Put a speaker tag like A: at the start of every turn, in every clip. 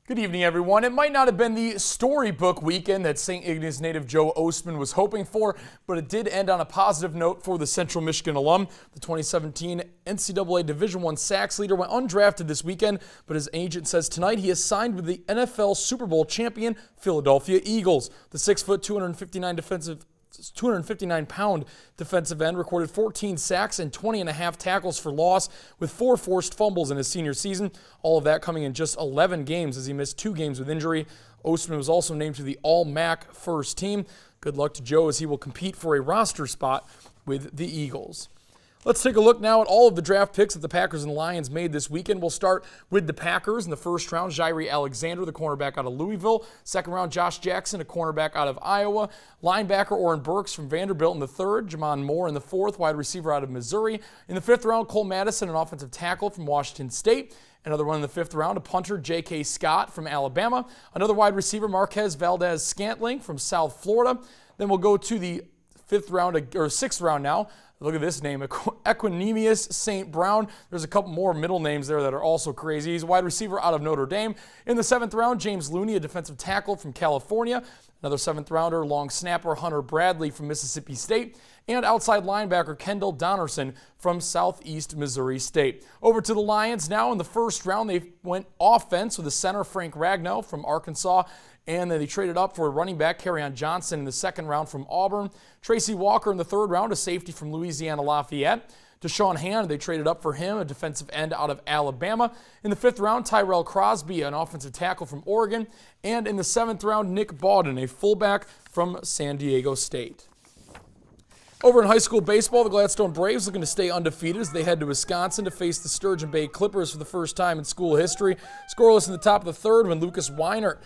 A: Good evening, everyone. It might not have been the storybook weekend that St. Ignace native Joe Ostman was hoping for, but it did end on a positive note for the Central Michigan alum. The 2017 NCAA Division I sacks leader went undrafted this weekend, but his agent says tonight he is signed with the NFL Super Bowl champion Philadelphia Eagles. The 6', 259-pound defensive end recorded 14 sacks and 20.5 tackles for loss with 4 forced fumbles in his senior season. All of that coming in just 11 games as he missed 2 games with injury. Ostman was also named to the All-MAC first team. Good luck to Joe as he will compete for a roster spot with the Eagles. Let's take a look now at all of the draft picks that the Packers and Lions made this weekend. We'll start with the Packers in the first round. Jaire Alexander, the cornerback out of Louisville. Second round, Josh Jackson, a cornerback out of Iowa. Linebacker Oren Burks from Vanderbilt in the third. Jamon Moore in the fourth, wide receiver out of Missouri. In the fifth round, Cole Madison, an offensive tackle from Washington State. Another one in the fifth round, a punter, J.K. Scott from Alabama. Another wide receiver, Marquez Valdez-Scantling from South Florida. Then we'll go to the sixth round now. Look at this name, Equanimous St. Brown. There's a couple more middle names there that are also crazy. He's a wide receiver out of Notre Dame. In the seventh round, James Looney, a defensive tackle from California. Another seventh rounder, long snapper, Hunter Bradley from Mississippi State. And outside linebacker, Kendall Donnerson from Southeast Missouri State. Over to the Lions now. In the first round, they went offense with the center, Frank Ragnow from Arkansas. And then they traded up for a running back, Kerryon Johnson, in the second round from Auburn. Tracy Walker in the third round, a safety from Louisiana Lafayette. Deshaun Hand, they traded up for him, a defensive end out of Alabama. In the fifth round, Tyrell Crosby, an offensive tackle from Oregon. And in the seventh round, Nick Bawden, a fullback from San Diego State. Over in high school baseball, the Gladstone Braves looking to stay undefeated as they head to Wisconsin to face the Sturgeon Bay Clippers for the first time in school history. Scoreless in the top of the third when Lucas Weinert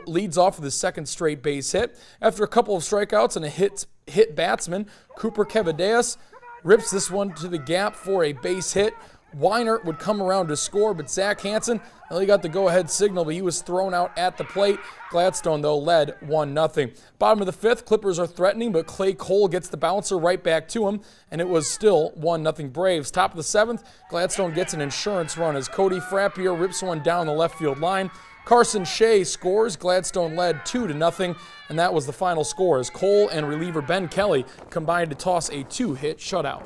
A: leads off with his second straight base hit. After a couple of strikeouts and a hit batsman, Cooper Kevadeas rips this one to the gap for a base hit. Weinert would come around to score, but Zach Hansen only got the go-ahead signal, but he was thrown out at the plate. Gladstone, though, led 1-0. Bottom of the fifth, Clippers are threatening, but Clay Cole gets the bouncer right back to him, and it was still 1-0 Braves. Top of the seventh, Gladstone gets an insurance run as Cody Frappier rips one down the left field line. Carson Shea scores. Gladstone led 2-0, and that was the final score as Cole and reliever Ben Kelly combined to toss a 2-hit shutout.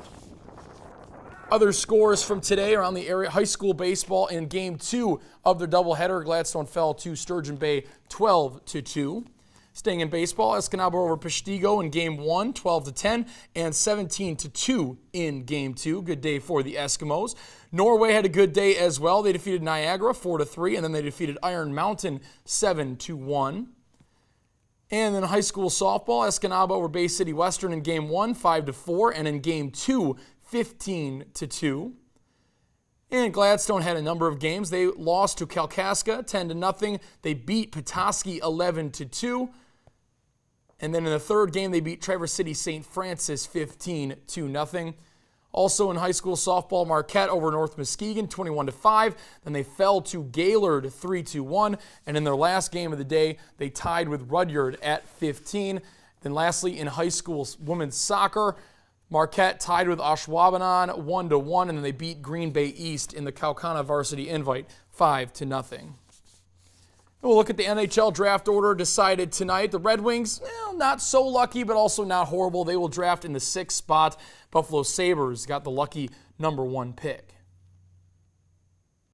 A: Other scores from today around the area: high school baseball in Game 2 of their doubleheader. Gladstone fell to Sturgeon Bay 12-2. Staying in baseball, Escanaba over Peshtigo in Game 1, 12-10, and 17-2 in Game 2. Good day for the Eskimos. Norway had a good day as well. They defeated Niagara 4-3, and then they defeated Iron Mountain 7-1. And then high school softball, Escanaba over Bay City Western in Game 1, 5-4, and in Game 2, 15-2. And Gladstone had a number of games. They lost to Kalkaska 10-0. They beat Petoskey 11-2. And then in the third game, they beat Traverse City St. Francis 15-0. Also in high school softball, Marquette over North Muskegon 21-5. Then they fell to Gaylord 3-1. And in their last game of the day, they tied with Rudyard at 15. Then lastly, in high school women's soccer, Marquette tied with Ashwaubenon 1-1, and then they beat Green Bay East in the KAUKAUNA Varsity Invite 5-0. We'll look at the NHL draft order decided tonight. The Red Wings, not so lucky, but also not horrible. They will draft in the 6th spot. Buffalo Sabres got the lucky number 1 pick.